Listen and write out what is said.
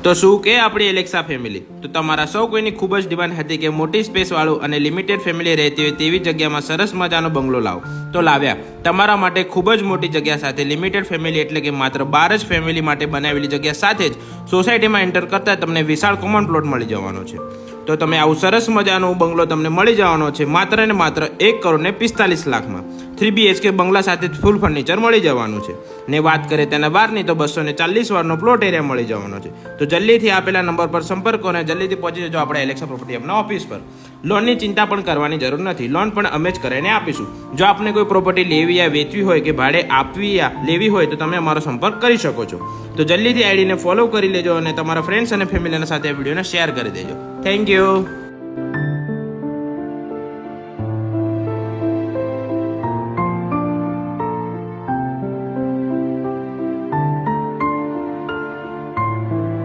તો શું કે આપણી એલેક્સા ફેમિલી તો તમારા સૌ કોઈની ખૂબ જ ડિમાન્ડ હતી કે મોટી સ્પેસવાળું અને લિમિટેડ ફેમિલી રહેતી હોય તેવી જગ્યામાં સરસ મજાનો બંગલો લાવો તો લાવ્યા તમારા માટે ખૂબ જ મોટી જગ્યા સાથે લિમિટેડ ફેમિલી એટલે કે માત્ર 12 જ ફેમિલી માટે બનાવેલી જગ્યા સાથે જ સોસાયટીમાં એન્ટર કરતાં તમને વિશાળ કોમન પ્લોટ મળી જવાનો છે. તો તમે આવું સરસ મજાનો બંગલો તમને મળી જવાનો છે માત્ર ને માત્ર 1,45,00,000માં 3 BHK બંગલા સાથે ફૂલ ફર્નિચર મળી જવાનું છે. ને વાત કરીએ તેના વારની તો 240 વારનો પ્લોટ એરિયા મળી જવાનો છે. તો જલ્દીથી આપેલા નંબર પર સંપર્ક કરો અને જલ્દીથી પહોંચી જજો આપણે એલેક્સા પ્રોપર્ટી આપના ઓફિસ પર. લોનની ચિંતા પણ કરવાની જરૂર નથી, લોન પણ અમે જ કરીને આપીશું. જો આપને કોઈ પ્રોપર્ટી લેવી યા વેચવી હોય કે ભાડે આપવી યા લેવી હોય તો તમે અમારો સંપર્ક કરી શકો છો. તો જલ્દીથી આઈડીને ફોલો કરી લેજો અને તમારા ફ્રેન્ડ્સ અને ફેમિલીના સાથે આ વિડીયોને શેર કરી દેજો. Thank you.